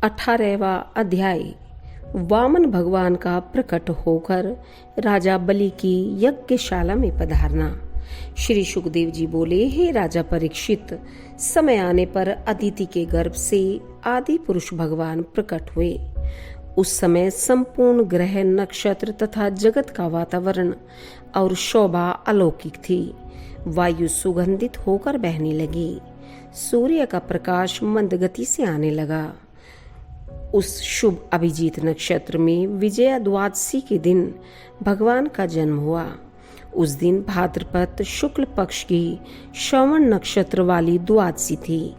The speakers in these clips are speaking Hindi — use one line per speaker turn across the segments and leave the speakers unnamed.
18वां अध्याय। वामन भगवान का प्रकट होकर राजा बलि की यज्ञशाला में पधारना। श्री सुखदेव जी बोले, हे राजा परीक्षित, समय आने पर अदिति के गर्भ से आदि पुरुष भगवान प्रकट हुए। उस समय संपूर्ण ग्रह, नक्षत्र तथा जगत का वातावरण और शोभा अलौकिक थी। वायु सुगंधित होकर बहने लगी। सूर्य का प्रकाश मंद गति से आने लगा। उस शुभ अभिजीत नक्षत्र में विजया द्वादशी के दिन भगवान का जन्म हुआ। उस दिन भाद्रपद शुक्ल पक्ष की श्रवण नक्षत्र वाली द्वादशी थी।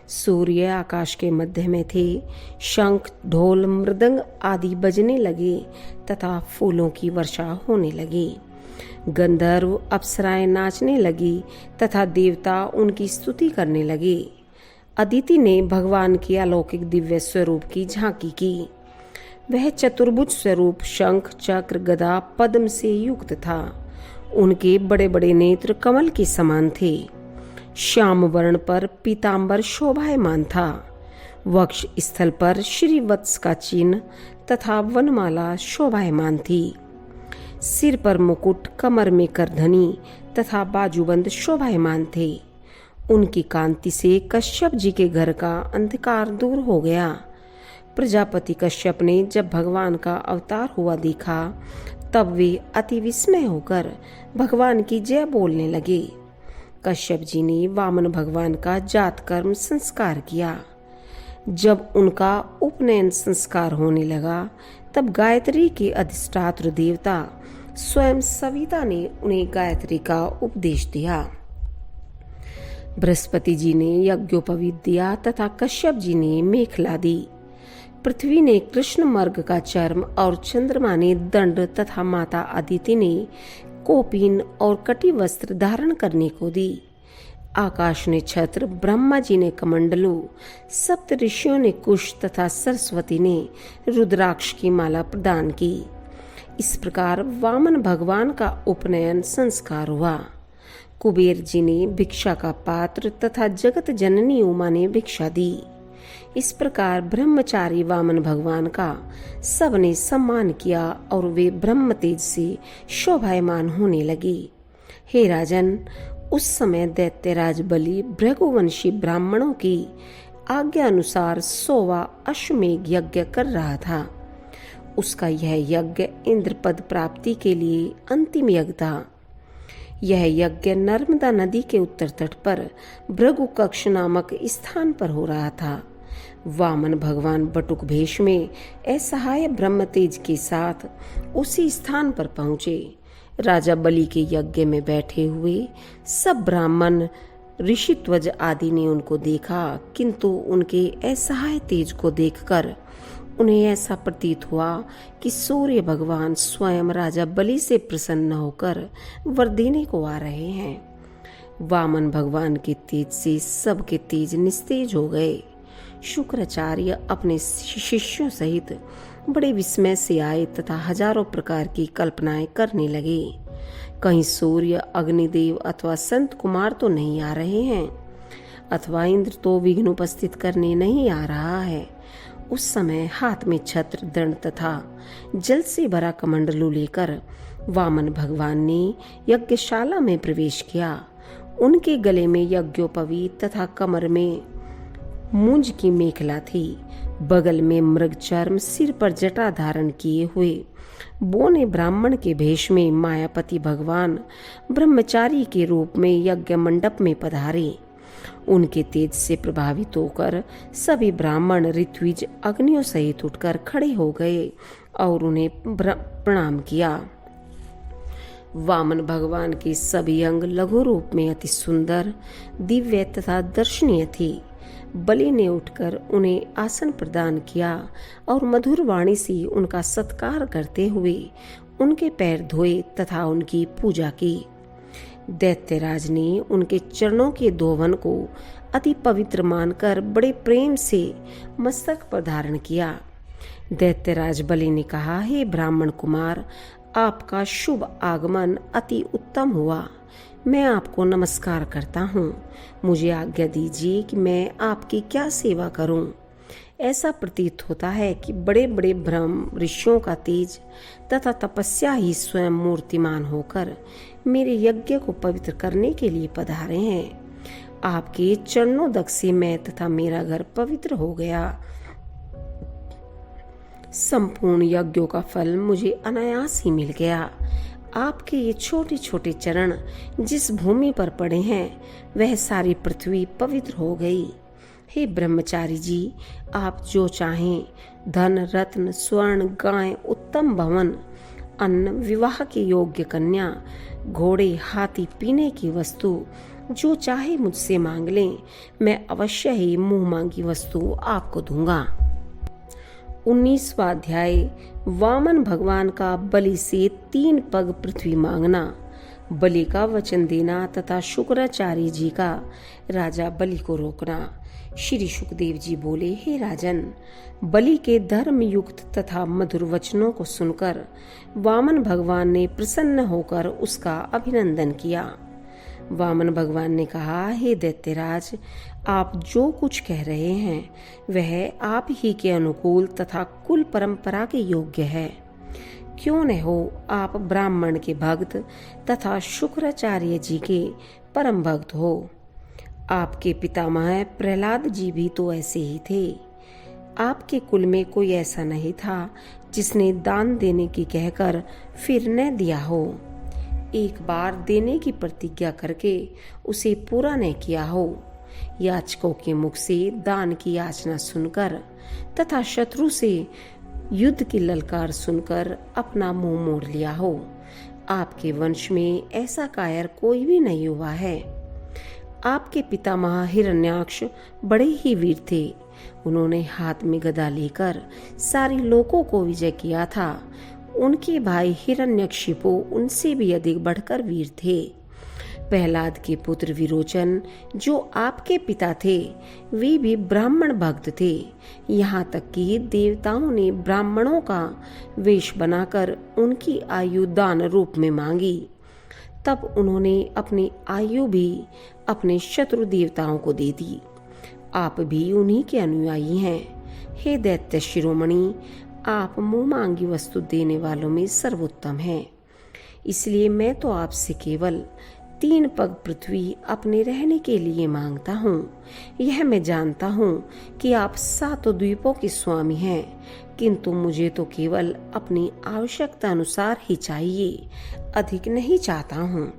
सूर्य आकाश के मध्य में थे। शंख, ढोल, मृदंग आदि बजने लगे तथा फूलों की वर्षा होने लगी। गंधर्व अप्सराएं नाचने लगी तथा देवता उनकी स्तुति करने लगे। अदिति ने भगवान के अलौकिक दिव्य स्वरूप की झांकी की। वह चतुर्भुज स्वरूप शंख, चक्र, गदा, पद्म से युक्त था। उनके बड़े बड़े नेत्र कमल के समान थे। श्याम वर्ण पर पीतांबर शोभायमान था। वक्ष स्थल पर श्रीवत्स का चिन्ह तथा वनमाला शोभायमान थी। सिर पर मुकुट, कमर में करधनी तथा बाजूबंद शोभायमान थे। उनकी कांति से कश्यप जी के घर का अंधकार दूर हो गया। प्रजापति कश्यप ने जब भगवान का अवतार हुआ देखा, तब वे अति विस्मय होकर भगवान की जय बोलने लगे। कश्यप जी ने वामन भगवान का जात कर्म संस्कार किया। जब उनका उपनयन संस्कार होने लगा, तब गायत्री के अधिष्ठात्र देवता स्वयं सविता ने उन्हें गायत्री का उपदेश दिया। बृहस्पति जी ने यज्ञोपवीत दिया तथा कश्यप जी ने मेखला दी। पृथ्वी ने कृष्ण मर्ग का चर्म और चंद्रमा ने दंड तथा माता अदिति ने कोपीन और कटी वस्त्र धारण करने को दी। आकाश ने छत्र, ब्रह्मा जी ने कमंडलू, सप्त ऋषियों ने कुश तथा सरस्वती ने रुद्राक्ष की माला प्रदान की। इस प्रकार वामन भगवान का उपनयन संस्कार हुआ। कुबेर जी ने भिक्षा का पात्र तथा जगत जननी उमा ने भिक्षा दी। इस प्रकार ब्रह्मचारी वामन भगवान का सबने सम्मान किया और वे ब्रह्म तेज से शोभायमान होने लगे। हे राजन, उस समय दैत्यराज बलि भृगुवंशी ब्राह्मणों की आज्ञा अनुसार 100वां अश्वमेघ यज्ञ कर रहा था। उसका यह यज्ञ इंद्र पद प्राप्ति के लिए अंतिम यज्ञ था। यह यज्ञ नर्मदा नदी के उत्तर तट पर भृगु कक्ष नामक स्थान पर हो रहा था। वामन भगवान बटुक भेष में असहाय ब्रह्म तेज के साथ उसी स्थान पर पहुंचे। राजा बलि के यज्ञ में बैठे हुए सब ब्राह्मण, ऋषिध्वज आदि ने उनको देखा, किंतु उनके असहाय तेज को देखकर उन्हें ऐसा प्रतीत हुआ कि सूर्य भगवान स्वयं राजा बलि से प्रसन्न होकर वर देने को आ रहे हैं। वामन भगवान के तेज से सबके तेज निस्तेज हो गए। शुक्राचार्य अपने शिष्यों सहित बड़े विस्मय से आए तथा हजारों प्रकार की कल्पनाएं करने लगे। कहीं सूर्य, अग्निदेव अथवा संत कुमार तो नहीं आ रहे हैं, अथवा इंद्र तो विघ्न उपस्थित करने नहीं आ रहा है। उस समय हाथ में छत्र, दंड तथा जल से भरा कमंडलू लेकर वामन भगवान ने यज्ञशाला में प्रवेश किया। उनके गले में यज्ञोपवीत तथा कमर में मूंज की मेखला थी। बगल में मृग चर्म, सिर पर जटा धारण किए हुए बोने ब्राह्मण के भेष में मायापति भगवान ब्रह्मचारी के रूप में यज्ञ मंडप में पधारे। उनके तेज से प्रभावित होकर सभी ब्राह्मण ऋत्विज अग्नियों सहित उठकर खड़े हो गए और उन्हें प्रणाम किया। वामन भगवान के सभी अंग लघु रूप में अति सुंदर, दिव्य तथा दर्शनीय थे। बलि ने उठकर उन्हें आसन प्रदान किया और मधुर वाणी से उनका सत्कार करते हुए उनके पैर धोए तथा उनकी पूजा की। दैत्यराज ने उनके चरणों के धोवन को अति पवित्र मानकर बड़े प्रेम से मस्तक पर धारण किया। दैत्यराज बलि ने कहा, हे ब्राह्मण कुमार, आपका शुभ आगमन अति उत्तम हुआ। मैं आपको नमस्कार करता हूँ। मुझे आज्ञा दीजिए कि मैं आपकी क्या सेवा करूँ। ऐसा प्रतीत होता है कि बड़े बड़े ब्रह्म ऋषियों का तेज तथा तपस्या ही स्वयं मूर्तिमान होकर मेरे यज्ञ को पवित्र करने के लिए पधारे हैं। आपके चरणोदक से मैं तथा मेरा घर पवित्र हो गया। संपूर्ण यज्ञों का फल मुझे अनायास ही मिल गया। आपके ये छोटे छोटे चरण जिस भूमि पर पड़े हैं वह सारी पृथ्वी पवित्र हो गई। हे ब्रह्मचारी जी, आप जो चाहें धन, रत्न, स्वर्ण, गाय, उत्तम भवन, अन्न, विवाह के योग्य कन्या, घोड़े, हाथी, पीने की वस्तु, जो चाहे मुझसे मांग लें, मैं अवश्य ही मुंह मांगी वस्तु आपको दूंगा। 19वां अध्याय। वामन भगवान का बलि से 3 पग पृथ्वी मांगना, बलि का वचन देना तथा शुक्राचार्य जी का राजा बलि को रोकना। श्री सुखदेव जी बोले, हे राजन, बलि के धर्म युक्त तथा मधुर वचनों को सुनकर वामन भगवान ने प्रसन्न होकर उसका अभिनंदन किया। वामन भगवान ने कहा, हे दैत्यराज, आप जो कुछ कह रहे हैं वह आप ही के अनुकूल तथा कुल परंपरा के योग्य है। क्यों न हो, आप ब्राह्मण के भक्त तथा शुक्राचार्य जी के परम भक्त हो। आपके पितामह प्रहलाद जी भी तो ऐसे ही थे। आपके कुल में कोई ऐसा नहीं था जिसने दान देने की कहकर फिर न दिया हो, एक बार देने की प्रतिज्ञा करके उसे पूरा न किया हो, याचकों के मुख से दान की याचना सुनकर तथा शत्रु से युद्ध की ललकार सुनकर अपना मुंह मोड़ लिया हो। आपके वंश में ऐसा कायर कोई भी नहीं हुआ है। आपके पितामह हिरण्याक्ष बड़े ही वीर थे। उन्होंने हाथ में गदा लेकर सारी लोकों को विजय किया था। उनके भाई हिरण्यकशिपु उनसे भी अधिक बढ़कर वीर थे। प्रहलाद के पुत्र विरोचन जो आपके पिता थे वे भी ब्राह्मण भक्त थे। यहाँ तक कि देवताओं ने ब्राह्मणों का वेश बनाकर उनकी आयु दान रूप में मांगी। तब उन्होंने अपनी आयु भी अपने शत्रु देवताओं को दे दी। आप भी उन्हीं के अनुयायी हैं। हे दैत्य शिरोमणि, आप मुंह मांगी वस्तु देने वालों में सर्वोत्तम हैं। इसलिए मैं तो आपसे केवल 3 पग पृथ्वी अपने रहने के लिए मांगता हूँ। यह मैं जानता हूँ कि आप 7 द्वीपों के स्वामी हैं, किंतु मुझे तो केवल अपनी आवश्यकता अनुसार ही चाहिए, अधिक नहीं चाहता हूँ।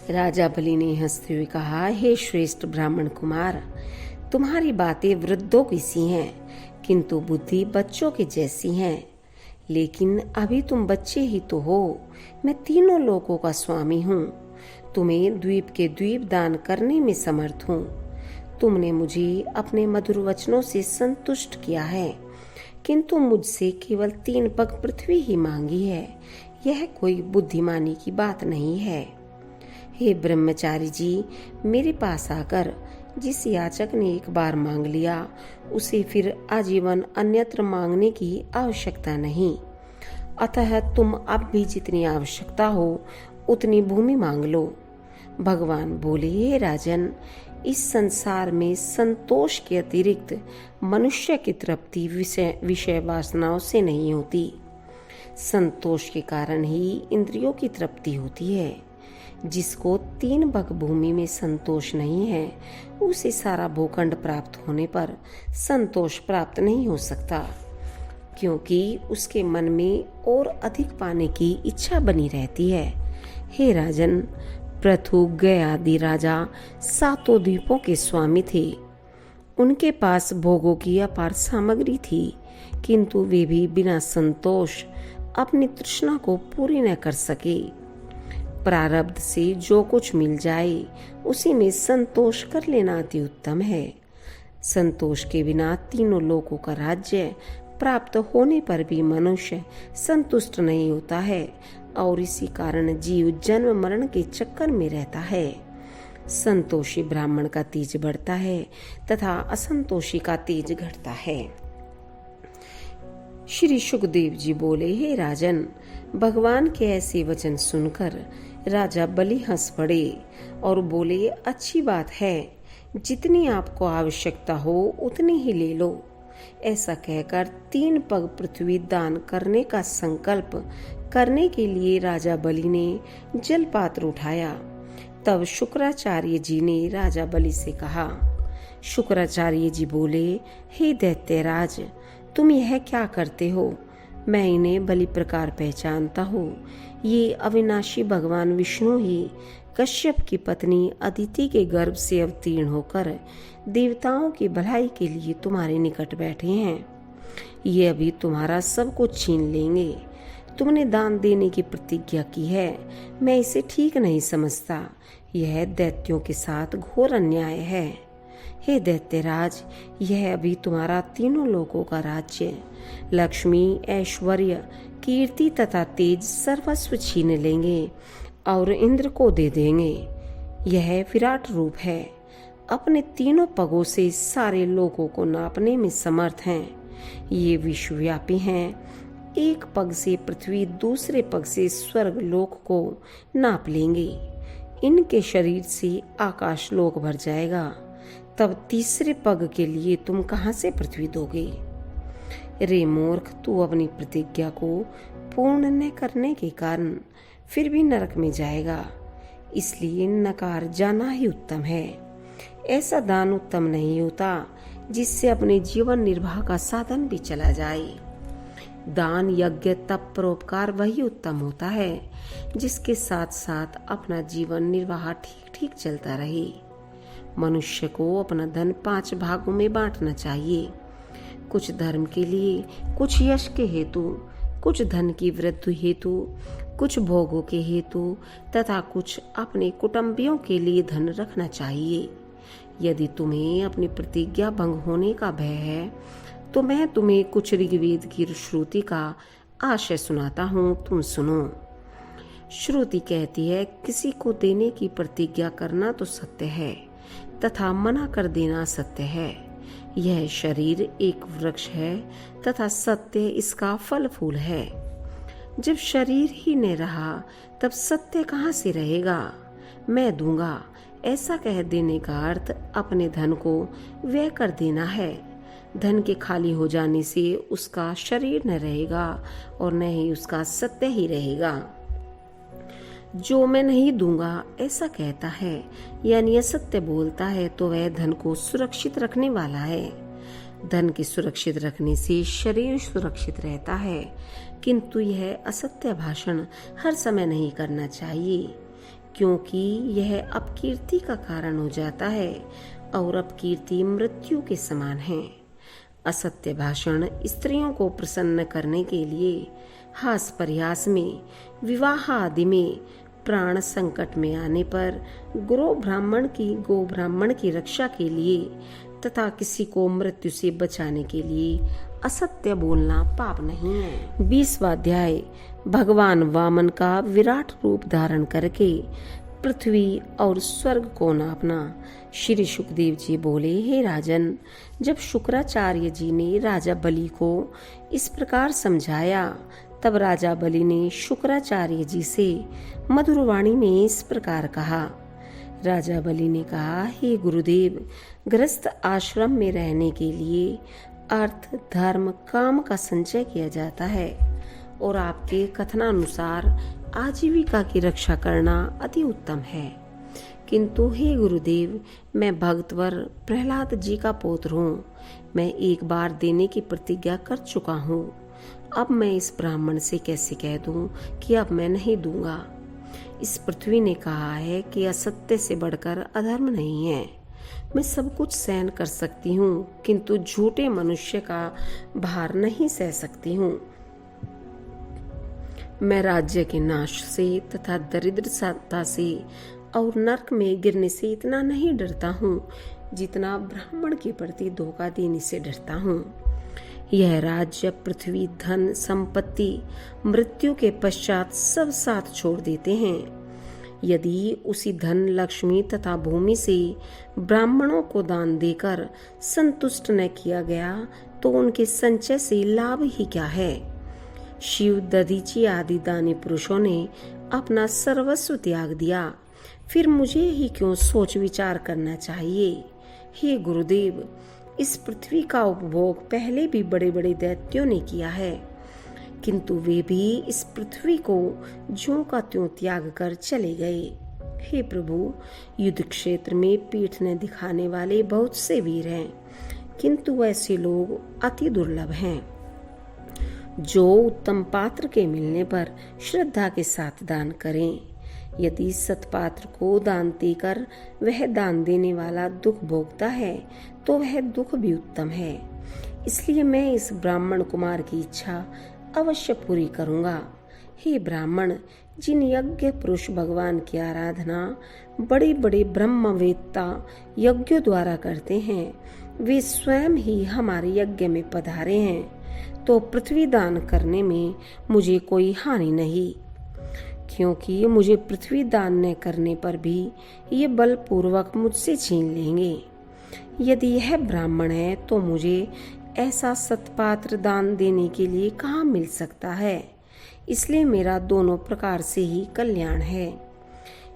राजा बलि ने हंसते हुए कहा, हे श्रेष्ठ ब्राह्मण कुमार, तुम्हारी बातें वृद्धों की सी हैं, किंतु बुद्धि बच्चों की जैसी है। लेकिन अभी तुम बच्चे ही तो हो। मैं तीनों लोकों का स्वामी हूँ। तुम्हें द्वीप के द्वीप दान करने में समर्थ हूँ। तुमने मुझे अपने मधुर वचनों से संतुष्ट किया है, किंतु मुझसे केवल 3 पग पृथ्वी ही मांगी है। यह कोई बुद्धिमानी की बात नहीं है। हे ब्रह्मचारी जी, मेरे पास आकर जिस याचक ने एक बार मांग लिया उसे फिर आजीवन अन्यत्र मांगने की आवश्यकता नहीं। अतः तुम अब भी जितनी आवश्यकता हो उतनी भूमि मांग लो। भगवान बोले, हे राजन, इस संसार में संतोष के अतिरिक्त मनुष्य की तृप्ति विषय वासनाओं से नहीं होती। संतोष के कारण ही इंद्रियों की तृप्ति होती है। जिसको 3 पग भूमि में संतोष नहीं है उसे सारा भूखंड प्राप्त होने पर संतोष प्राप्त नहीं हो सकता, क्योंकि उसके मन में और अधिक पाने की इच्छा बनी रहती है। हे राजन, पृथु, गया आदि राजा 7 द्वीपों के स्वामी थे। उनके पास भोगों की अपार सामग्री थी, किंतु वे भी बिना संतोष अपनी तृष्णा को पूरी न कर सके। प्रारब्ध से जो कुछ मिल जाए उसी में संतोष कर लेना अति उत्तम है। संतोष के बिना तीनों लोकों का राज्य प्राप्त होने पर भी मनुष्य संतुष्ट नहीं होता है और इसी कारण जीव जन्म मरण के चक्कर में रहता है। संतोषी ब्राह्मण का तेज बढ़ता है तथा असंतोषी का तेज घटता है। श्री सुखदेव जी बोले, हे राजन, भगवान के ऐसे वचन सुनकर राजा बलि हंस पड़े और बोले, अच्छी बात है, जितनी आपको आवश्यकता हो उतनी ही ले लो। ऐसा कहकर 3 पग पृथ्वी दान करने का संकल्प करने के लिए राजा बलि ने जलपात्र उठाया। तब शुक्राचार्य जी ने राजा बलि से कहा। शुक्राचार्य जी बोले, हे दैत्यराज, तुम यह क्या करते हो? मैं इन्हें बलि प्रकार पहचानता हूँ। ये अविनाशी भगवान विष्णु ही कश्यप की पत्नी अदिति के गर्भ से अवतीर्ण होकर देवताओं की भलाई के लिए तुम्हारे निकट बैठे हैं। ये अभी तुम्हारा सब कुछ छीन लेंगे। तुमने दान देने की प्रतिज्ञा की है, मैं इसे ठीक नहीं समझता। यह दैत्यों के साथ घोर अन्याय है। हे दैत्यराज, यह अभी तुम्हारा तीनों लोकों का राज्य, लक्ष्मी, ऐश्वर्य, कीर्ति तथा तेज सर्वस्व छीन लेंगे और इंद्र को दे देंगे। यह विराट रूप है, अपने तीनों पगों से सारे लोगों को नापने में समर्थ हैं। ये विश्वव्यापी हैं। एक पग से पृथ्वी, दूसरे पग से स्वर्ग लोक को नाप लेंगे। इनके शरीर से आकाश लोक भर जाएगा। तब तीसरे पग के लिए तुम कहां से पृथ्वी दोगे? रे मूर्ख, तू अपनी प्रतिज्ञा को पूर्ण न करने के कारण फिर भी नरक में जाएगा। इसलिए नकार जाना ही उत्तम है। ऐसा दान उत्तम नहीं होता जिससे अपने जीवन निर्वाह का साधन भी चला जाए। दान, यज्ञ, तप, परोपकार वही उत्तम होता है जिसके साथ साथ अपना जीवन निर्वाह ठीक ठीक चलता रहे। मनुष्य को अपना धन 5 भागों में बांटना चाहिए। कुछ धर्म के लिए, कुछ यश के हेतु, कुछ धन की वृद्धि हेतु, कुछ भोगों के हेतु तथा कुछ अपने कुटुंबियों के लिए धन रखना चाहिए। यदि तुम्हें अपनी प्रतिज्ञा भंग होने का भय है तो मैं तुम्हें कुछ ऋग्वेद की श्रुति का आशय सुनाता हूँ, तुम सुनो। श्रुति कहती है, किसी को देने की प्रतिज्ञा करना तो सत्य है तथा मना कर देना सत्य है। यह शरीर एक वृक्ष है तथा सत्य इसका फल फूल है। जब शरीर ही न रहा तब सत्य कहाँ से रहेगा? मैं दूंगा ऐसा कह देने का अर्थ अपने धन को व्यय कर देना है। धन के खाली हो जाने से उसका शरीर न रहेगा और न ही उसका सत्य ही रहेगा। जो मैं नहीं दूंगा ऐसा कहता है, यानी असत्य बोलता है, तो वह धन को सुरक्षित रखने वाला है। धन के सुरक्षित रखने से शरीर सुरक्षित रहता है, किंतु यह असत्य भाषण हर समय नहीं करना चाहिए, क्योंकि यह अपकीर्ति का कारण हो जाता है और अपकीर्ति मृत्यु के समान है। असत्य भाषण स्त्रियों को प्रसन्न करने के लिए, हास परिहास में, विवाह आदि में, प्राण संकट में आने पर, गो ब्राह्मण की रक्षा के लिए तथा किसी को मृत्यु से बचाने के लिए असत्य बोलना पाप नहीं है। 20वां अध्याय। भगवान वामन का विराट रूप धारण करके पृथ्वी और स्वर्ग को नापना। श्री सुखदेव जी बोले, हे राजन, जब शुक्राचार्य जी ने राजा बलि को इस प्रकार समझाया तब राजा बलि ने शुक्राचार्य जी से मधुर वाणी में इस प्रकार कहा। राजा बलि ने कहा, हे गुरुदेव, गृहस्थ आश्रम में रहने के लिए अर्थ, धर्म, काम का संचय किया जाता है और आपके कथनानुसार आजीविका की रक्षा करना अति उत्तम है। किंतु हे गुरुदेव, मैं भक्तवर प्रहलाद जी का पुत्र हूँ। मैं एक बार देने की प्रतिज्ञा कर चुका हूँ। अब मैं इस ब्राह्मण से कैसे कह दूं कि अब मैं नहीं दूंगा? इस पृथ्वी ने कहा है कि असत्य से बढ़कर अधर्म नहीं है। मैं सब कुछ सहन कर सकती हूँ, किंतु झूठे मनुष्य का भार नहीं सह सकती हूँ। मैं राज्य के नाश से तथा दरिद्रता से और नरक में गिरने से इतना नहीं डरता हूँ जितना ब्राह्मण के प्रति धोखा देने से डरता हूँ। यह राज्य, पृथ्वी, धन, संपत्ति मृत्यु के पश्चात सब साथ छोड़ देते हैं। यदि उसी धन, लक्ष्मी तथा भूमि से ब्राह्मणों को दान देकर संतुष्ट न किया गया तो उनके संचय से लाभ ही क्या है? शिव, दधीची आदि दानी पुरुषों ने अपना सर्वस्व त्याग दिया, फिर मुझे ही क्यों सोच विचार करना चाहिए? हे गुरुदेव, इस पृथ्वी का उपभोग पहले भी बड़े बड़े दैत्यों ने किया है, किंतु वे भी इस पृथ्वी को ज्यों का त्यों त्याग कर चले गए। हे प्रभु, युद्ध क्षेत्र में पीठ न दिखाने वाले बहुत से वीर हैं, किंतु ऐसे लोग अति दुर्लभ हैं जो उत्तम पात्र के मिलने पर श्रद्धा के साथ दान करें। यदि सत्पात्र को दान देकर वह दान देने वाला दुख भोगता है तो वह दुख भी उत्तम है। इसलिए मैं इस ब्राह्मण कुमार की इच्छा अवश्य पूरी करूंगा। हे ब्राह्मण, जिन यज्ञ पुरुष भगवान की आराधना बड़े बड़े ब्रह्मवेत्ता यज्ञों द्वारा करते हैं, वे स्वयं ही हमारे यज्ञ में पधारे हैं, तो पृथ्वी दान करने में मुझे कोई हानि नहीं, क्योंकि मुझे पृथ्वी दान न करने पर भी ये बलपूर्वक मुझसे छीन लेंगे। यदि यह ब्राह्मण है तो मुझे ऐसा सत्पात्र दान देने के लिए कहाँ मिल सकता है। इसलिए मेरा दोनों प्रकार से ही कल्याण है।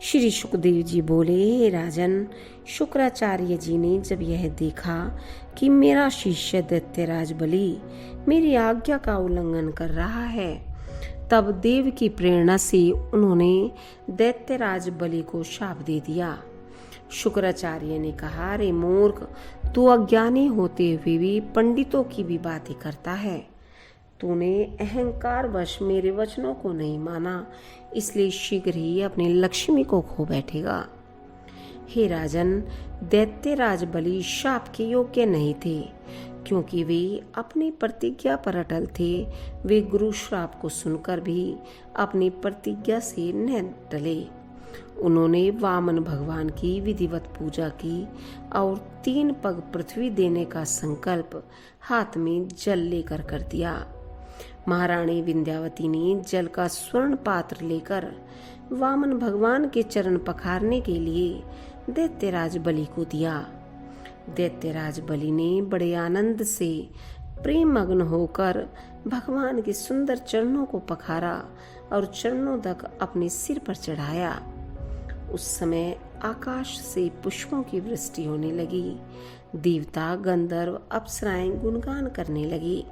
श्री सुखदेव जी बोले, हे राजन, शुक्राचार्य जी ने जब यह देखा कि मेरा शिष्य दैत्यराज बलि मेरी आज्ञा का उल्लंघन कर रहा है, तब देव की प्रेरणा से उन्होंने दैत्यराज बलि को शाप दे दिया। शुक्राचार्य ने कहा, रे मूर्ख, तू अज्ञानी होते हुए भी पंडितों की भी बातें करता है। तूने अहंकार वश मेरे वचनों को नहीं माना, इसलिए शीघ्र ही अपनी लक्ष्मी को खो बैठेगा। हे राजन, दैत्यराज बलि शाप के योग्य नहीं थे, क्योंकि वे अपनी प्रतिज्ञा पर अटल थे। वे गुरु श्राप को सुनकर भी अपनी प्रतिज्ञा से न टले। उन्होंने वामन भगवान की विधिवत पूजा की और 3 पग पृथ्वी देने का संकल्प हाथ में जल लेकर कर दिया। महारानी विंध्यावती ने जल का स्वर्ण पात्र लेकर वामन भगवान के चरण पखारने के लिए दैत्यराज बलि को दिया। दैत्यराज बलि ने बड़े आनंद से प्रेम मग्न होकर भगवान के सुंदर चरणों को पखारा और चरणों तक अपने सिर पर चढ़ाया। उस समय आकाश से पुष्पों की वृष्टि होने लगी। देवता, गंधर्व, अप्सराएं गुणगान करने लगी।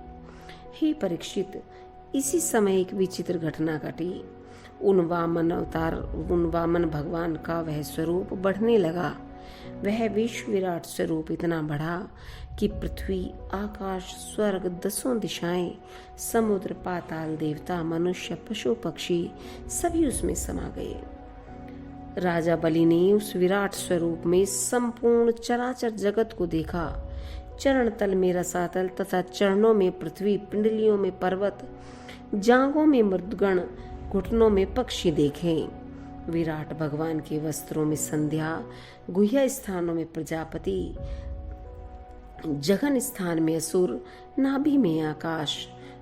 हे परीक्षित, इसी समय एक विचित्र घटना घटी। उन वामन भगवान का वह स्वरूप बढ़ने लगा। वह विश्व विराट स्वरूप इतना बढ़ा कि पृथ्वी, आकाश, स्वर्ग, 10 दिशाएं, समुद्र, पाताल, देवता, मनुष्य, पशु, पक्षी सभी उसमें समा गए। राजा बलि ने उस विराट स्वरूप में संपूर्ण चराचर जगत को देखा। चरण तल में रसातल तथा चरणों में पृथ्वी, पिंडलियों में पर्वत, जांघों में मृदगण, घुटनों में पक्षी देखे। विराट भगवान के वस्त्रों में संध्या, गुह्य स्थानों में प्रजापति, जघन स्थान में असुर, नाभि में आकाश,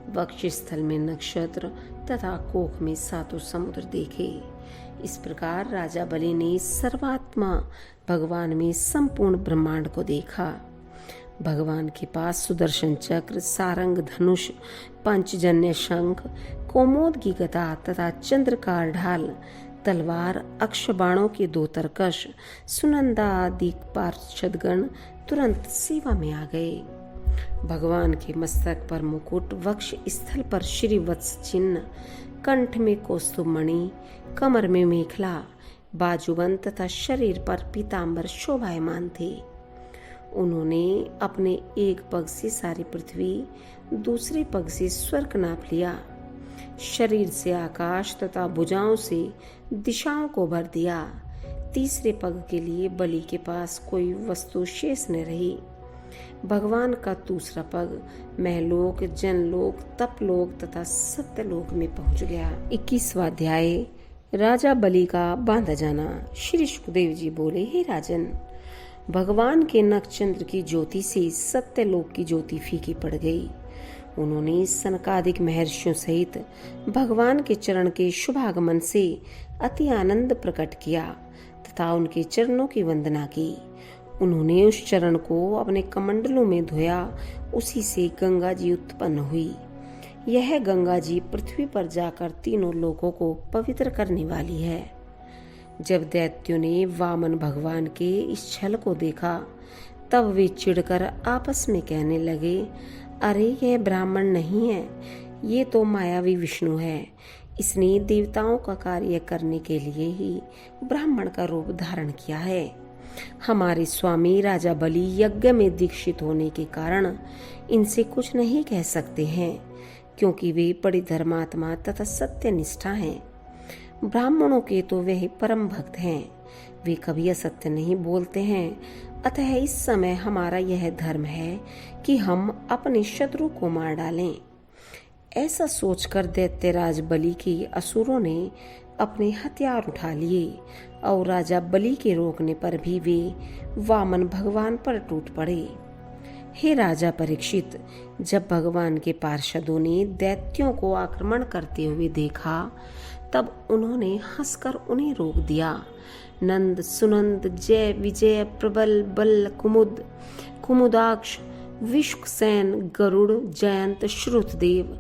वक्ष स्थल में नक्षत्र तथा कोख में 7 समुद्र देखे। इस प्रकार राजा बलि ने सर्वात्मा भगवान में संपूर्ण ब्रह्मांड को देखा। भगवान के पास सुदर्शन चक्र, सारंग, धनुष, पंचजन्य शंख, कोमोद की गदा तथा चंद्रकार ढाल, तलवार, अक्षबाणों के 2 तरकश, सुनंदा आदि पार्षदगण तुरंत सेवा में आ गए। भगवान के मस्तक पर मुकुट, वक्ष स्थल पर श्रीवत्स चिन्ह, कंठ में कौस्तुभमणि, कमर में मेखला, बाजूबंद तथा शरीर पर पीतांबर शोभायमान थे। उन्होंने अपने एक पग से सारी पृथ्वी, दूसरे पग से स्वर्ग नाप लिया। शरीर से आकाश तथा भुजाओं से दिशाओं को भर दिया। तीसरे पग के लिए बलि के पास कोई वस्तु शेष न रही। भगवान का दूसरा पग महलोक, जनलोक, तपलोक तथा सत्यलोक में पहुंच गया। 21वां अध्याय, राजा बलि का बांधा जाना। श्री सुखदेव जी बोले, हे राजन, भगवान के नक्षचंद्र की ज्योति से सत्यलोक की ज्योति फीकी पड़ गई। उन्होंने सनकादिक महर्षियों सहित भगवान के चरण के शुभागमन से अति आनंद प्रकट किया तथा उनके चरणों की वंदना की। उन्होंने उस चरण को अपने कमंडलों में धोया। उसी से गंगा जी उत्पन्न हुई। यह गंगा जी पृथ्वी पर जाकर 3 लोकों को पवित्र करने वाली है। जब दैत्यों ने वामन भगवान के इस छल को देखा, तब वे चिढ़कर आपस में कहने लगे, अरे यह ब्राह्मण नहीं है, ये तो मायावी विष्णु है। इसने देवताओं का कार्य करने के लिए ही ब्राह्मण का रूप धारण किया है। हमारे स्वामी राजा बलि यज्ञ में दीक्षित होने के कारण इनसे कुछ नहीं कह सकते हैं, क्योंकि वे बड़े धर्मात्मा तथा सत्यनिष्ठा हैं। ब्राह्मणों के तो वे परम भक्त हैं, वे कभी असत्य नहीं बोलते हैं। अतः इस समय हमारा यह धर्म है कि हम अपने शत्रु को मार डालें। ऐसा सोचकर दैत्यराज बलि के असुरों ने अपने हथियार उठा लिए और राजा बलि के रोकने पर भी वे वामन भगवान पर टूट पड़े। हे राजा परीक्षित, जब भगवान के पार्षदों ने दैत्यों को आक्रमण करते हुए देखा, तब उन्होंने हंसकर उन्हें रोक दिया। नंद, सुनंद, जय, विजय, प्रबल, बल, कुमुद, कुमुदाक्ष, विश्वसेन, गरुड़, जयंत, श्रुतदेव,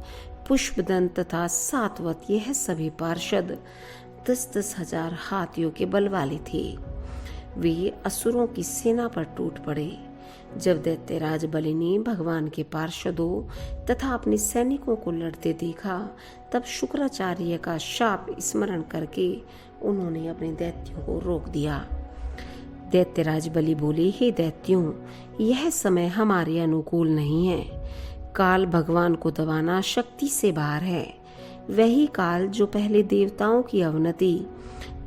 पुष्पदंत तथा सातवत, यह सभी पार्षद 10-10 हजार हाथियों के बल वाले थे। वे असुरों की सेना पर टूट पड़े। जब दैत्यराज बलि ने भगवान के पार्षदों तथा अपने सैनिकों को लड़ते देखा, तब शुक्राचार्य का शाप स्मरण करके उन्होंने अपने दैत्यों को रोक दिया। दैत्यराज बलि बोले, हे दैत्यों, यह समय हमारे अनुकूल नहीं है। काल भगवान को दबाना शक्ति से बाहर है। वही काल जो पहले देवताओं की अवनति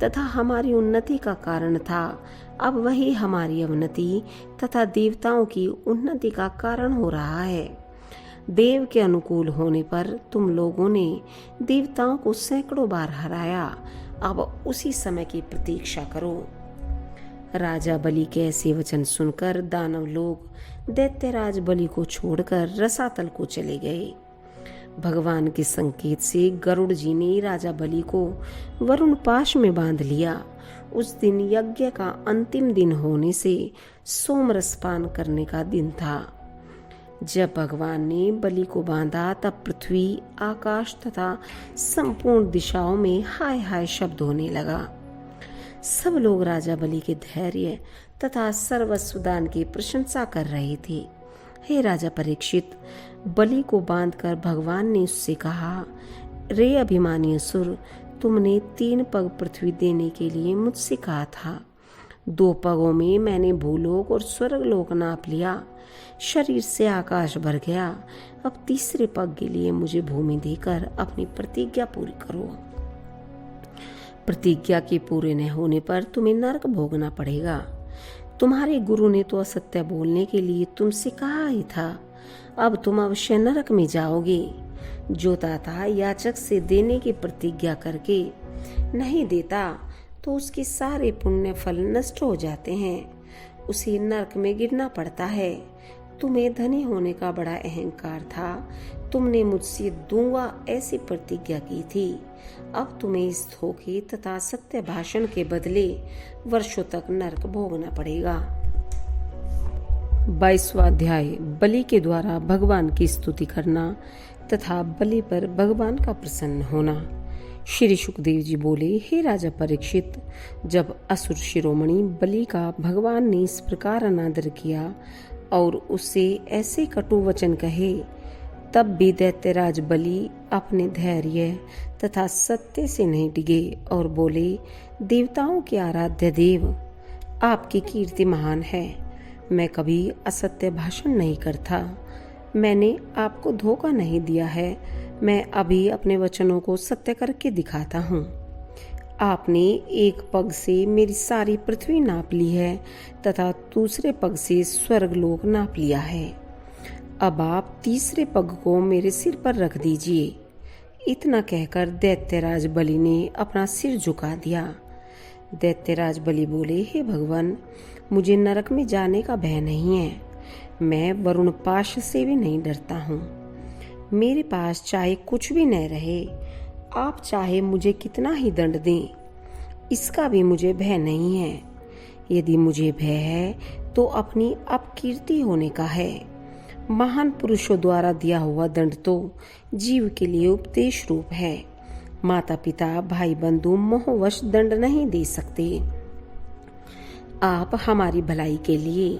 तथा हमारी उन्नति का कारण था, अब वही हमारी अवनति तथा देवताओं की उन्नति का कारण हो रहा है। देव के अनुकूल होने पर तुम लोगों ने देवताओं को सैकड़ों बार हराया। अब उसी समय की प्रतीक्षा करो। राजा बलि के ऐसे वचन सुनकर दानव लोग दैत्यराज बलि को छोड़कर रसातल को चले गए। भगवान के संकेत से गरुड़ जी ने राजा बलि को वरुण पाश में बांध लिया। उस दिन यज्ञ का अंतिम दिन होने से सोमरस पान करने का दिन था। जब भगवान ने बलि को बांधा, तब पृथ्वी, आकाश तथा संपूर्ण दिशाओं में हाय हाय शब्द होने लगा। सब लोग राजा बलि के धैर्य तथा सर्वस्व दान की प्रशंसा कर रहे थे। हे राजा परीक्षित, बलि को बांधकर भगवान ने उससे कहा, रे अभिमानी असुर, तुमने 3 पग पृथ्वी देने के लिए मुझसे कहा था। 2 पगों में मैंने भूलोक और स्वर्गलोक नाप लिया। शरीर से आकाश भर गया। अब तीसरे पग के लिए मुझे भूमि देकर अपनी प्रतिज्ञा पूरी करो। प्रतिज्ञा के पूरे न होने पर तुम्हें नरक भोगना पड़ेगा। तुम्हारे गुरु ने तो असत्य बोलने के लिए तुमसे कहा ही था। अब तुम अवश्य नरक में जाओगे। जो दाता याचक से देने की प्रतिज्ञा करके नहीं देता, तो उसके सारे पुण्य फल नष्ट हो जाते हैं। उसे नरक में गिरना पड़ता है। तुम्हें धनी होने का बड़ा अहंकार था। तुमने मुझसे दूंगा ऐसी प्रतिज्ञा की थी। अब तुम्हें इस धोखे तथा सत्य भाषण के बदले वर्षों तक नरक भोगना पड़ेगा। 22वां अध्याय, बलि के द्वारा भगवान की स्तुति करना तथा बलि पर भगवान का प्रसन्न होना। श्री सुखदेव जी बोले, हे राजा परीक्षित, जब असुर शिरोमणि बलि का भगवान ने इस प्रकार अनादर किया और उससे ऐसे कटु वचन कहे, तब भी दैत्यराज बलि अपने धैर्य तथा सत्य से नहीं डिगे और बोले, देवताओं के आराध्य देव, आपकी कीर्ति महान है। मैं कभी असत्य भाषण नहीं करता। मैंने आपको धोखा नहीं दिया है। मैं अभी अपने वचनों को सत्य करके दिखाता हूँ। आपने 1 पग से मेरी सारी पृथ्वी नाप ली है तथा दूसरे पग से स्वर्गलोक नाप लिया है। अब आप तीसरे पग को मेरे सिर पर रख दीजिए। इतना कहकर दैत्यराज बलि ने अपना सिर झुका दिया। दैत्यराज बलि बोले, हे भगवान, मुझे नरक में जाने का भय नहीं है। मैं वरुण पाश से भी नहीं डरता हूँ। मेरे पास चाहे कुछ भी न रहे, आप चाहे मुझे कितना ही दंड दें, इसका भी मुझे भय नहीं है। यदि मुझे भय है तो अपनी अपकीर्ति होने का है। महान पुरुषों द्वारा दिया हुआ दंड तो जीव के लिए उपदेश रूप है। माता पिता, भाई बंधु मोहवश दंड नहीं दे सकते। आप हमारी भलाई के लिए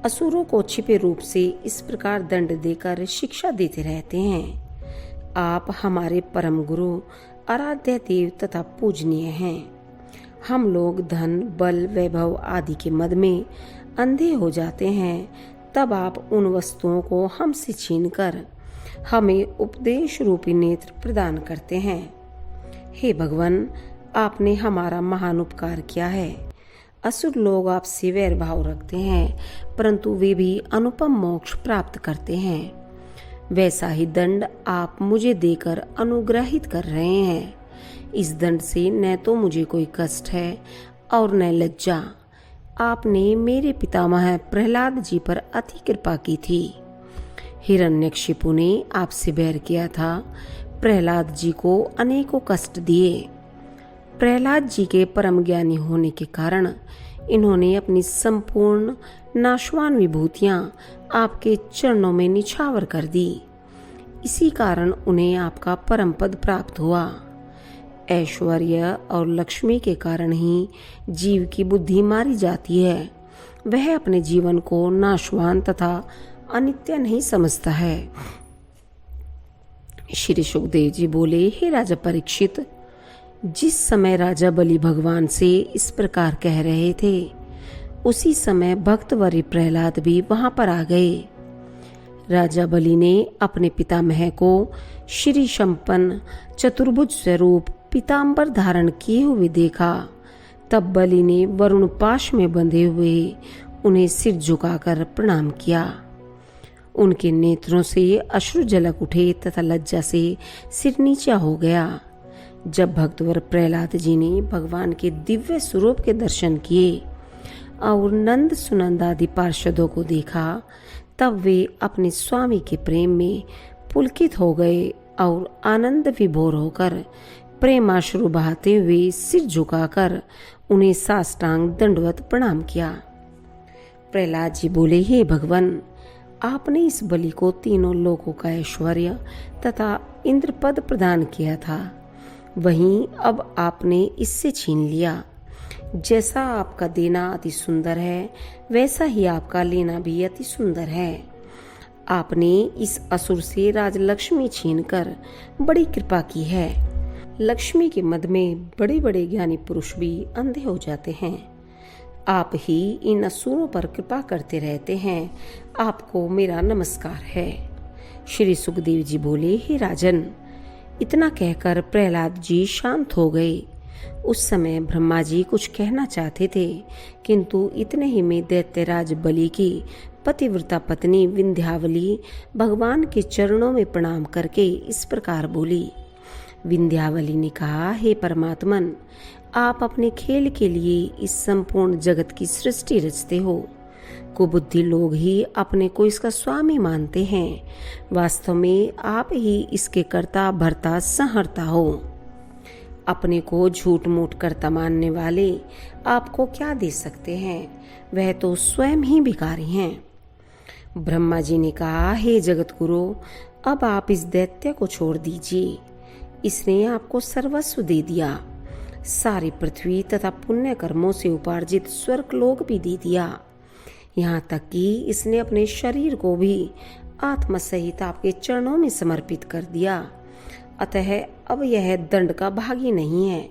असुरों को छिपे रूप से इस प्रकार दंड देकर शिक्षा देते रहते हैं। आप हमारे परम गुरु, आराध्य देव तथा पूजनीय हैं। हम लोग धन, बल, वैभव आदि के मद में अंधे हो जाते हैं, तब आप उन वस्तुओं को हमसे छीनकर हमें उपदेश रूपी नेत्र प्रदान करते हैं। हे भगवान, आपने हमारा महान उपकार किया है। असुर लोग आपसे वैर भाव रखते हैं, परंतु वे भी अनुपम मोक्ष प्राप्त करते हैं। वैसा ही दंड आप मुझे देकर अनुग्रहित कर रहे हैं। इस दंड से न तो मुझे कोई कष्ट है और न लज्जा। आपने मेरे पितामह प्रहलाद जी पर अति कृपा की थी। हिरण्यकशिपु ने आपसे बैर किया था, प्रहलाद जी को अनेकों कष्ट दिए। प्रहलाद जी के परम ज्ञानी होने के कारण इन्होंने अपनी संपूर्ण नाशवान विभूतियां आपके चरणों में निछावर कर दी। इसी कारण उन्हें आपका परम पद प्राप्त हुआ। ऐश्वर्य और लक्ष्मी के कारण ही जीव की बुद्धि मारी जाती है। वह अपने जीवन को नाशवान तथा अनित्य नहीं समझता है। श्री सुखदेव जी बोले, हे राजा परीक्षित, जिस समय राजा बलि भगवान से इस प्रकार कह रहे थे, उसी समय भक्तवरी प्रहलाद भी वहां पर आ गए। राजा बलि ने अपने पितामह को श्री संपन्न चतुर्भुज स्वरूप पीताम्बर धारण किए हुए देखा। तब बलि ने वरुण पाश में बंधे हुए उन्हें सिर झुकाकर प्रणाम किया। उनके नेत्रों से अश्रु झलक उठे तथा लज्जा से सिर नीचा हो गया। जब भक्तवर प्रहलाद जी ने भगवान के दिव्य स्वरूप के दर्शन किए और नंद सुनंद आदि पार्षदों को देखा, तब वे अपने स्वामी के प्रेम में पुलकित हो गए और आनंद विभोर होकर प्रेमाश्रु बहाते हुए सिर झुकाकर उन्हें साष्टांग दंडवत प्रणाम किया। प्रहलाद जी बोले, हे भगवान, आपने इस बलि को तीनों लोकों का ऐश्वर्य तथा इंद्र पद प्रदान किया था, वहीं अब आपने इससे छीन लिया। जैसा आपका देना अति सुंदर है, वैसा ही आपका लेना भी अति सुंदर है। आपने इस असुर से राजलक्ष्मी छीनकर बड़ी कृपा की है। लक्ष्मी के मद में बड़े बड़े ज्ञानी पुरुष भी अंधे हो जाते हैं। आप ही इन असुरों पर कृपा करते रहते हैं। आपको मेरा नमस्कार है। श्री सुखदेव जी बोले, हे राजन, इतना कहकर प्रहलाद जी शांत हो गए। उस समय ब्रह्मा जी कुछ कहना चाहते थे, किंतु इतने ही में दैत्यराज बलि की पतिव्रता पत्नी विंध्यावली भगवान के चरणों में प्रणाम करके इस प्रकार बोली। विंध्यावली ने कहा, हे परमात्मन, आप अपने खेल के लिए इस संपूर्ण जगत की सृष्टि रचते हो। कुबुद्धि लोग ही अपने को इसका स्वामी मानते हैं। वास्तव में आप ही इसके कर्ता, भर्ता, संहर्ता हो। अपने को झूठ मूठ करता मानने वाले आपको क्या दे सकते हैं? वह तो स्वयं ही भिखारी हैं। ब्रह्मा जी ने कहा, हे जगत गुरु, अब आप इस दैत्य को छोड़ दीजिए। इसने आपको सर्वस्व दे दिया, सारी पृथ्वी तथा पुण्य कर्मों से उपार्जित स्वर्ग लोक भी दे दिया। यहाँ तक कि इसने अपने शरीर को भी आत्मा सहित आपके चरणों में समर्पित कर दिया। अतः अब यह दंड का भागी नहीं है।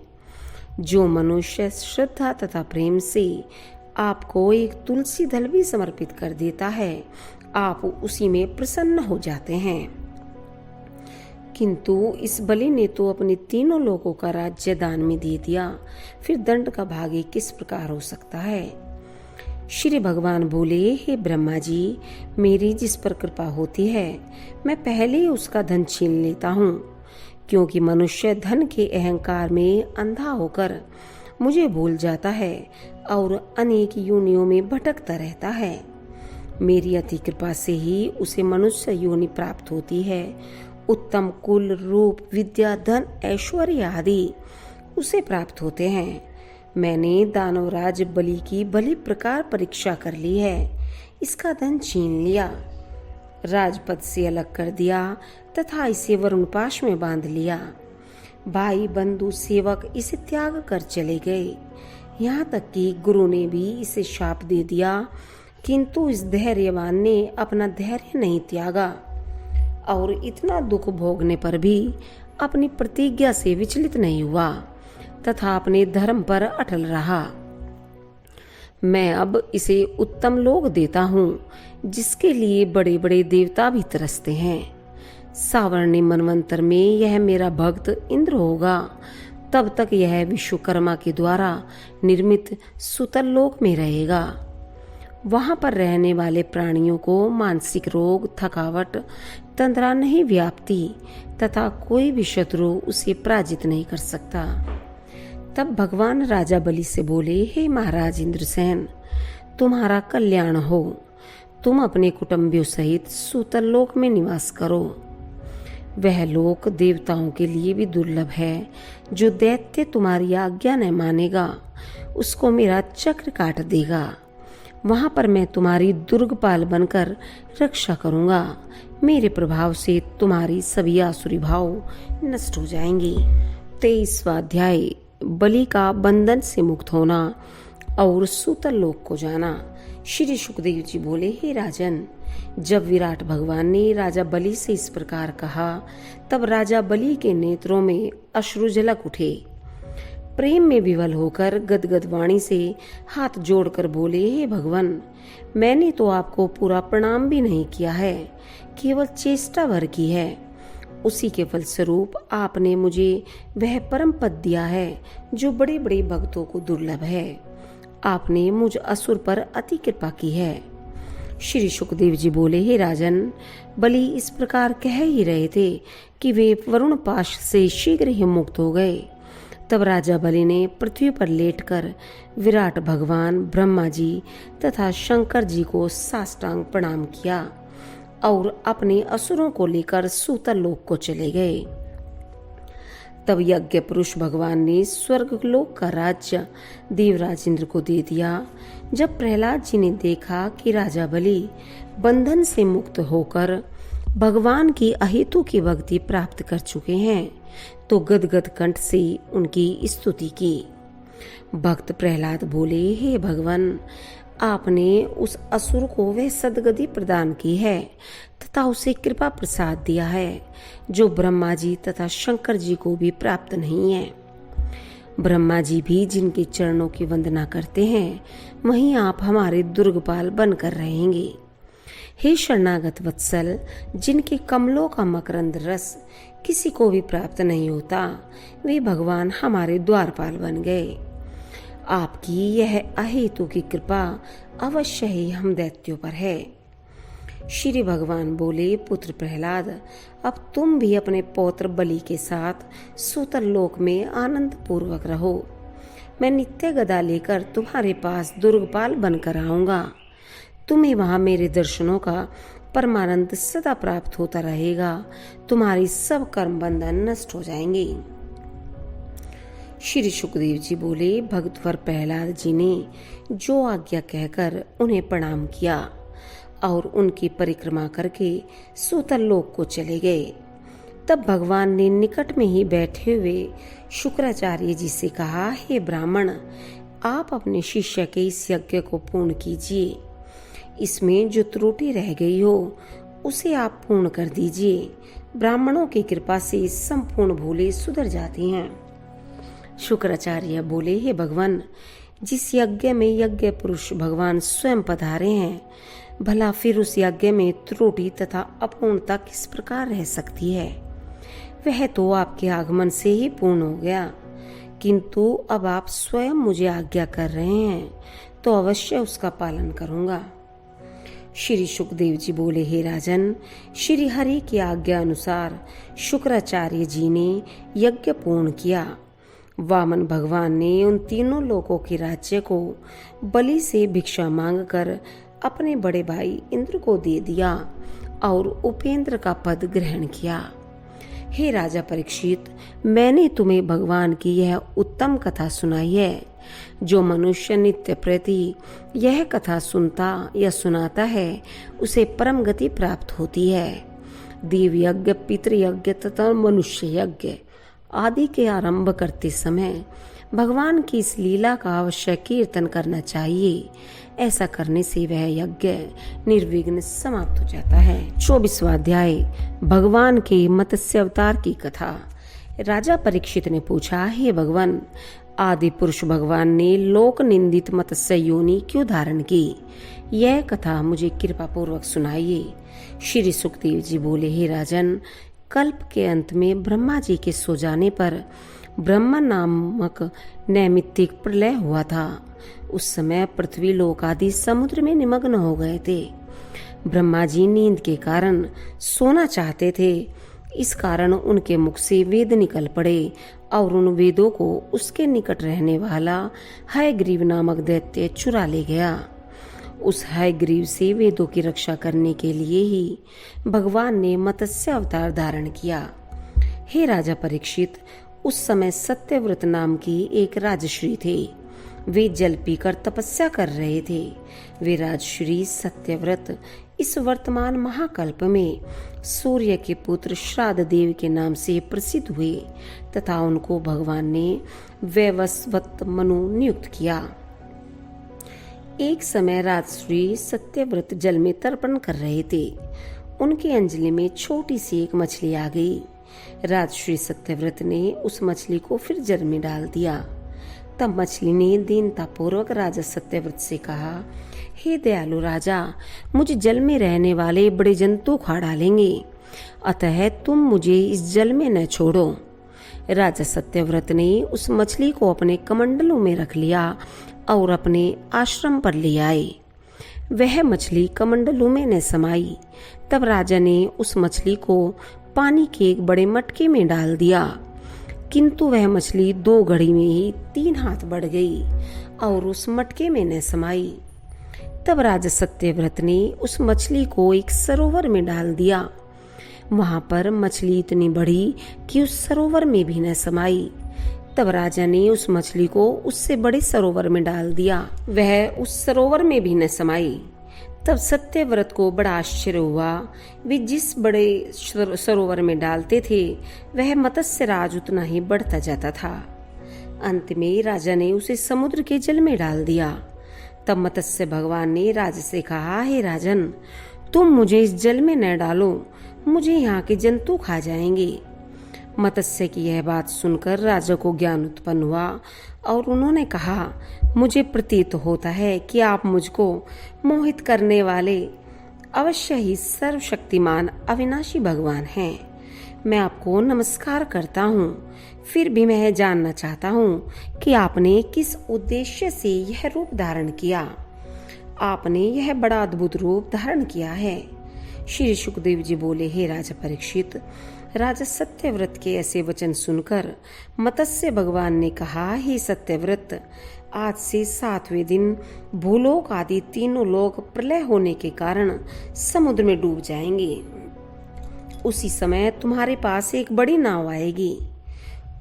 जो मनुष्य श्रद्धा तथा प्रेम से आपको एक तुलसी दल भी समर्पित कर देता है, आप उसी में प्रसन्न हो जाते हैं। किंतु इस बलि ने तो अपने तीनों लोगों का राज्य दान में दे दिया, फिर दंड का भागी किस प्रकार हो सकता है? श्री भगवान बोले, हे ब्रह्मा जी, मेरी जिस पर कृपा होती है, मैं पहले ही उसका धन छीन लेता हूँ, क्योंकि मनुष्य धन के अहंकार में अंधा होकर मुझे भूल जाता है और अनेक योनियों में भटकता रहता है। मेरी अति कृपा से ही उसे मनुष्य योनि प्राप्त होती है। उत्तम कुल, रूप, विद्या, धन, ऐश्वर्य आदि उसे प्राप्त होते हैं। मैंने दानवराज बलि की भली प्रकार परीक्षा कर ली है। इसका धन छीन लिया, राजपद से अलग कर दिया तथा इसे वरुणपाश में बांध लिया। भाई, बंधु, सेवक इसे त्याग कर चले गए। यहाँ तक कि गुरु ने भी इसे शाप दे दिया किंतु इस धैर्यवान ने अपना धैर्य नहीं त्यागा और इतना दुख भोगने पर भी अपनी प्रतिज्ञा से विचलित नहीं हुआ तथा अपने धर्म पर अटल रहा। मैं अब इसे उत्तम लोक देता हूँ, जिसके लिए बड़े बड़े देवता भी तरसते हैं। सावर्णी मनवंतर में यह मेरा भक्त इंद्र होगा। तब तक यह विश्वकर्मा के द्वारा निर्मित सुतल लोक में रहेगा। वहां पर रहने वाले प्राणियों को मानसिक रोग, थकावट, तंद्रा नहीं व्यापती तथा कोई भी शत्रु उसे पराजित नहीं कर सकता। तब भगवान राजा बलि से बोले, हे महाराज इंद्रसेन, तुम्हारा कल्याण हो। तुम अपने कुटुंबियों सहित सूतल लोक में निवास करो। वह लोक देवताओं के लिए भी दुर्लभ है। जो दैत्य तुम्हारी आज्ञा न मानेगा, उसको मेरा चक्र काट देगा। वहां पर मैं तुम्हारी दुर्गपाल बनकर रक्षा करूंगा। मेरे प्रभाव से तुम्हारी सभी आसुरी भाव नष्ट हो जाएंगे। 23वां अध्याय, बलि का बंधन से मुक्त होना और सूतल लोक को जाना। श्री सुखदेव जी बोले, हे राजन, जब विराट भगवान ने राजा बलि से इस प्रकार कहा, तब राजा बलि के नेत्रों में अश्रु झलक उठे। प्रेम में विवल होकर गदगद वाणी से हाथ जोड़कर बोले, हे भगवान, मैंने तो आपको पूरा प्रणाम भी नहीं किया है, केवल चेष्टा भर की है। उसी के फलस्वरूप आपने मुझे वह परम पद दिया है जो बड़े बड़े भक्तों को दुर्लभ है। आपने मुझ असुर पर अति कृपा की है। श्री सुखदेव जी बोले, हे राजन, बलि इस प्रकार कह ही रहे थे कि वे वरुण पाश से शीघ्र ही मुक्त हो गए। तब राजा बलि ने पृथ्वी पर लेटकर विराट भगवान, ब्रह्मा जी तथा शंकर जी को साष्टांग प्रणाम किया और अपने असुरों को लेकर सूतल लोक को चले गए। तब यज्ञ पुरुष भगवान ने स्वर्ग लोक का राज्य देवराज इंद्र को दे दिया। जब प्रहलाद जी ने देखा कि राजा बलि बंधन से मुक्त होकर भगवान की अहेतु की भक्ति प्राप्त कर चुके हैं, तो गदगद कंठ से उनकी स्तुति की। भक्त प्रहलाद बोले, हे भगवान, आपने उस असुर को वह सदगति प्रदान की है तथा उसे कृपा प्रसाद दिया है जो ब्रह्मा जी तथा शंकर जी को भी प्राप्त नहीं है। ब्रह्मा जी भी जिनके चरणों की वंदना करते हैं, वहीं आप हमारे दुर्गपाल बनकर रहेंगे। हे शरणागत वत्सल, जिनके कमलों का मकरंद रस किसी को भी प्राप्त नहीं होता, वे भगवान हमारे द्वारपाल बन गए। आपकी यह अहेतु की कृपा अवश्य ही हम दैत्यों पर है। श्री भगवान बोले, पुत्र प्रहलाद, अब तुम भी अपने पौत्र बलि के साथ सूतल लोक में आनंद पूर्वक रहो। मैं नित्य गदा लेकर तुम्हारे पास दुर्गपाल बनकर आऊंगा। तुम्हें वहां मेरे दर्शनों का परमानंद सदा प्राप्त होता रहेगा। तुम्हारी सब कर्म बंधन नष्ट हो जाएंगे। श्री सुखदेव जी बोले, भक्तवर प्रहलाद जी ने जो आज्ञा कहकर उन्हें प्रणाम किया और उनकी परिक्रमा करके सूतल लोक को चले गए। तब भगवान ने निकट में ही बैठे हुए शुक्राचार्य जी से कहा, हे ब्राह्मण, आप अपने शिष्य के इस यज्ञ को पूर्ण कीजिए। इसमें जो त्रुटि रह गई हो उसे आप पूर्ण कर दीजिए। ब्राह्मणों की कृपा से संपूर्ण भूलें सुधर जाती हैं। शुक्राचार्य बोले, हे भगवान, जिस यज्ञ में यज्ञ पुरुष भगवान स्वयं पधारे हैं, भला फिर उस यज्ञ में त्रुटि तथा अपूर्णता किस प्रकार रह सकती है? वह तो आपके आगमन से ही पूर्ण हो गया, किंतु अब आप स्वयं मुझे आज्ञा कर रहे हैं तो अवश्य उसका पालन करूंगा। श्री सुखदेव जी बोले, हे राजन, श्री हरि की आज्ञा अनुसार शुक्राचार्य जी ने यज्ञ पूर्ण किया। वामन भगवान ने उन तीनों लोकों के राज्य को बलि से भिक्षा मांगकर अपने बड़े भाई इंद्र को दे दिया और उपेंद्र का पद ग्रहण किया। हे राजा परीक्षित, मैंने तुम्हें भगवान की यह उत्तम कथा सुनाई है। जो मनुष्य नित्य प्रति यह कथा सुनता या सुनाता है, उसे परम गति प्राप्त होती है। देव यज्ञ, पितृयज्ञ तथा मनुष्य यज्ञ आदि के आरंभ करते समय भगवान की इस लीला का अवश्य कीर्तन करना चाहिए। ऐसा करने से वह यज्ञ निर्विघ्न समाप्त हो जाता है। 24वां अध्याय, भगवान के मत्स्य अवतार की कथा। राजा परीक्षित ने पूछा, हे भगवान, आदि पुरुष भगवान ने लोक निंदित मत्स्य योनि क्यों धारण की? यह कथा मुझे कृपा पूर्वक सुनाइए। श्री सुखदेव जी बोले, हे राजन, कल्प के अंत में ब्रह्मा जी के सो जाने पर ब्रह्मा नामक नैमित्तिक प्रलय हुआ था। उस समय पृथ्वी लोक आदि समुद्र में निमग्न हो गए थे। ब्रह्मा जी नींद के कारण सोना चाहते थे। इस कारण उनके मुख से वेद निकल पड़े और उन वेदों को उसके निकट रहने वाला हयग्रीव नामक दैत्य चुरा ले गया। उस हयग्रीव से वेदों की रक्षा करने के लिए ही भगवान ने मत्स्य अवतार धारण किया। हे राजा परीक्षित, उस समय सत्यव्रत नाम की एक राजश्री थे। वे जल पीकर तपस्या कर रहे थे। वे राजश्री सत्यव्रत इस वर्तमान महाकल्प में सूर्य के पुत्र श्राद्ध देव के नाम से प्रसिद्ध हुए तथा उनको भगवान ने वैवस्वत मनु नियुक्त किया। एक समय राजश्री सत्यव्रत जल में तर्पण कर रहे थे। उनकी अंजलि में छोटी सी एक मछली आ गई। राजश्री सत्यव्रत ने उस मछली को फिर जल में डाल दिया। तब मछली ने दीनता पूर्वक राजा सत्यव्रत से कहा, हे दयालु राजा, मुझे जल में रहने वाले बड़े जंतु खा डालेंगे, अतः तुम मुझे इस जल में न छोड़ो। राजा सत्यव्रत ने उस मछली को अपने कमंडलों में रख लिया और अपने आश्रम पर ले आए। वह मछली कमंडलों में न समाई। तब राजा ने उस मछली को पानी के एक बड़े मटके में डाल दिया, किंतु वह मछली 2 घड़ी में ही 3 हाथ बढ़ गई और उस मटके में न समाई। तब राजा सत्यव्रत ने उस मछली को एक सरोवर में डाल दिया। वहां पर मछली इतनी बड़ी कि उस सरोवर में भी न समाई। तब राजा ने उस मछली को उससे बड़े सरोवर में डाल दिया, वह उस सरोवर में भी न समाई। तब सत्यव्रत को बड़ा आश्चर्य हुआ। वे जिस बड़े सरोवर में डालते थे वह मत्स्य राज उतना ही बढ़ता जाता था। अंत में राजा ने उसे समुद्र के जल में डाल दिया। तब मत्स्य भगवान ने राजा से कहा, हे राजन, तुम मुझे इस जल में न डालो, मुझे यहाँ के जंतु खा जाएंगे। मत्स्य की यह बात सुनकर राजा को ज्ञान उत्पन्न हुआ और उन्होंने कहा, मुझे प्रतीत होता है कि आप मुझको मोहित करने वाले अवश्य ही सर्वशक्तिमान अविनाशी भगवान हैं। मैं आपको नमस्कार करता हूँ। फिर भी मैं जानना चाहता हूँ कि आपने किस उद्देश्य से यह रूप धारण किया। आपने यह बड़ा अद्भुत रूप धारण किया है। श्री सुखदेव जी बोले, हे राजा परीक्षित, राजा सत्यव्रत के ऐसे वचन सुनकर मत्स्य भगवान ने कहा, हे सत्यव्रत, आज से 7वें दिन भूलोक आदि तीनों लोक प्रलय होने के कारण समुद्र में डूब जाएंगे। उसी समय तुम्हारे पास एक बड़ी नाव आएगी।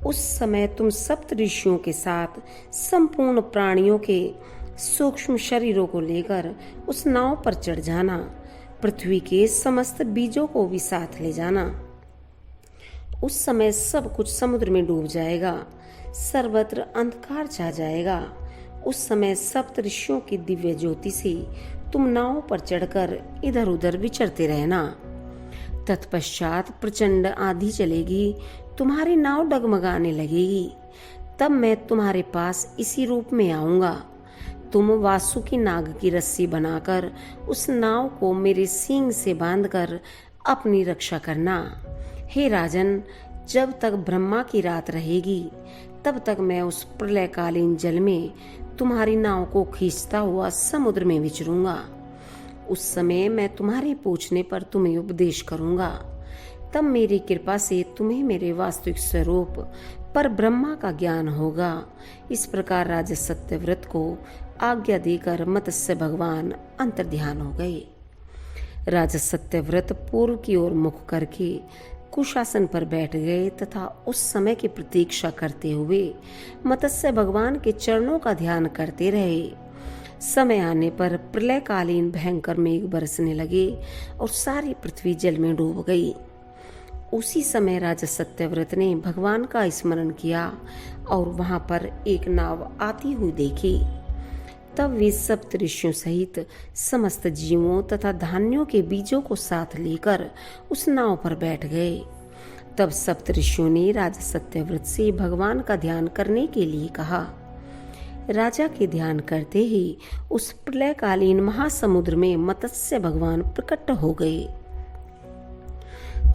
उस समय तुम सप्त ऋषियों के साथ संपूर्ण प्राणियों के सूक्ष्म शरीरों को लेकर उस नाव पर चढ़ जाना। पृथ्वी के समस्त बीजों को भी साथ ले जाना। उस समय सब कुछ समुद्र में डूब जाएगा, सर्वत्र अंधकार छा जाएगा। उस समय सप्त ऋषियों की दिव्य ज्योति से तुम नाव पर चढ़कर इधर उधर विचरते रहना। तत्पश्चात प्रचंड आंधी चलेगी, तुम्हारी नाव डगमगाने लगेगी। तब मैं तुम्हारे पास इसी रूप में आऊंगा। तुम वासुकी नाग की रस्सी बनाकर उस नाव को मेरे सींग से बांधकर अपनी रक्षा करना। हे राजन, जब तक ब्रह्मा की रात रहेगी तब तक मैं उस प्रलयकालीन जल में तुम्हारी नाव को खींचता हुआ समुद्र में विचरूंगा। उस समय मैं तुम्हारे पूछने पर तुम्हें उपदेश करूंगा। तब मेरी कृपा से तुम्हें मेरे वास्तविक स्वरूप पर ब्रह्मा का ज्ञान होगा। इस प्रकार राजा सत्यव्रत को आज्ञा देकर मत्स्य भगवान अंतर्ध्यान हो गए। राजा सत्यव्रत पूर्व की ओर मुख करके कुशासन पर बैठ गए तथा उस समय की प्रतीक्षा करते हुए मत्स्य भगवान के चरणों का ध्यान करते रहे। समय आने पर प्रलयकालीन भयंकर मेघ बरसने लगे और सारी पृथ्वी जल में डूब गई। उसी समय राजा सत्यव्रत ने भगवान का स्मरण किया और वहां पर एक नाव आती हुई देखी। तब वे सप्तऋषियों सहित समस्त जीवों तथा धान्यों के बीजों को साथ लेकर उस नाव पर बैठ गए। तब सप्तऋषियों ने राजा सत्यव्रत से भगवान का ध्यान करने के लिए कहा। राजा के ध्यान करते ही उस प्रलयकालीन महासमुद्र में मत्स्य भगवान प्रकट हो गए।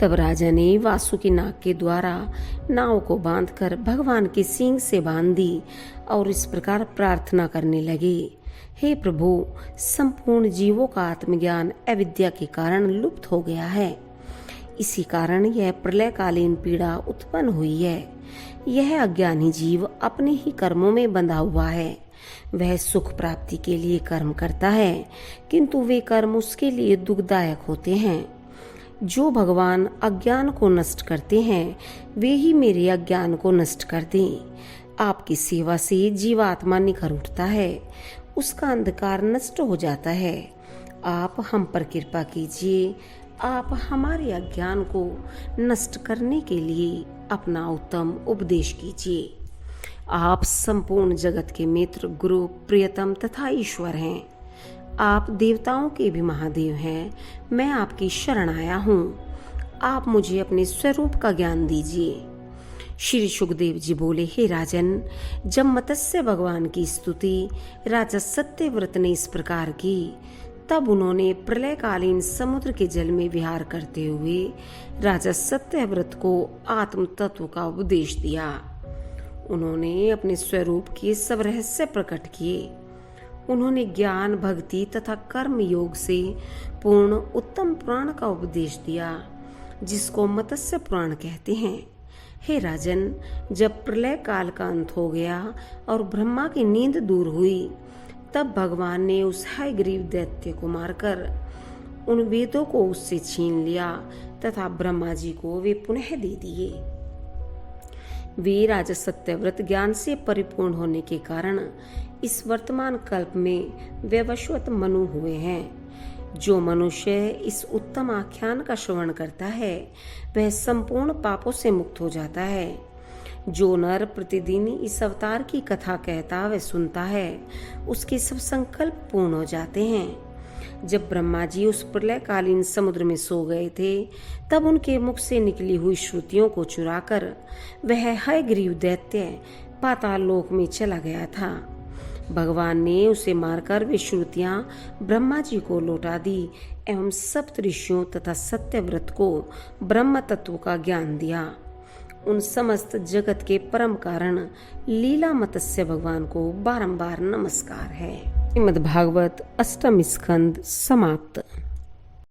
तब राजा ने वासुकी नाग के द्वारा नाव को बांधकर भगवान के सींग से बांध दी और इस प्रकार प्रार्थना करने लगे, हे प्रभु, संपूर्ण जीवों का आत्मज्ञान अविद्या के कारण लुप्त हो गया है। इसी कारण यह प्रलयकालीन पीड़ा उत्पन्न हुई है। यह अज्ञानी जीव अपने ही कर्मों में बंधा हुआ है। वह सुख प्राप्ति के लिए कर्म करता है, किंतु वे कर्म उसके लिए दुखदायक होते हैं। जो भगवान अज्ञान को नष्ट करते हैं, वे ही मेरे अज्ञान को नष्ट कर दें। आपकी सेवा से जीवात्मा निखर उठता है, उसका अंधकार नष्ट हो जाता है। आप हम पर कृपा कीजिए। आप हमारे अज्ञान को नष्ट करने के लिए अपना उत्तम उपदेश कीजिए। आप संपूर्ण जगत के मित्र, गुरु, प्रियतम तथा ईश्वर हैं। आप देवताओं के भी महादेव हैं। मैं आपकी शरण आया हूँ। आप मुझे अपने स्वरूप का ज्ञान दीजिए। श्री सुखदेव जी बोले, हे राजन, जब मत्स्य भगवान की स्तुति राजा सत्यव्रत ने इस प्रकार की, तब उन्होंने प्रलयकालीन समुद्र के जल में विहार करते हुए राजा सत्यव्रत को आत्म तत्व का उपदेश दिया। उन्होंने अपने स्वरूप के सब रहस्य प्रकट किए। उन्होंने ज्ञान, भक्ति तथा कर्म योग से पूर्ण उत्तम पुराण का उपदेश दिया, जिसको मत्स्य पुराण कहते हैं। हे राजन, जब प्रलय काल का अंत हो गया और ब्रह्मा की नींद दूर हुई, तब भगवान ने उस हयग्रीव दैत्य को मारकर उन वेदों को उससे छीन लिया तथा ब्रह्मा जी को वे पुनः दे दिए। वे राजा सत्यव्रत ज्ञान से परिपूर्ण होने के कारण इस वर्तमान कल्प में वैवस्वत मनु हुए हैं। जो मनुष्य इस उत्तम आख्यान का श्रवण करता है, वह संपूर्ण पापों से मुक्त हो जाता है। जो नर प्रतिदिन इस अवतार की कथा कहता व सुनता है, उसके सब संकल्प पूर्ण हो जाते हैं। जब ब्रह्मा जी उस प्रलयकालीन समुद्र में सो गए थे, तब उनके मुख से निकली हुई श्रुतियों को चुराकर वह हयग्रीव दैत्य पाताल लोक में चला गया था। भगवान ने उसे मारकर वे श्रुतियां ब्रह्मा जी को लौटा दी एवं सप्तऋषियों तथा सत्यव्रत को ब्रह्म तत्व का ज्ञान दिया। उन समस्त जगत के परम कारण लीला मत्स्य भगवान को बारंबार नमस्कार है। श्रीमद् भागवत अष्टम स्कंद समाप्त।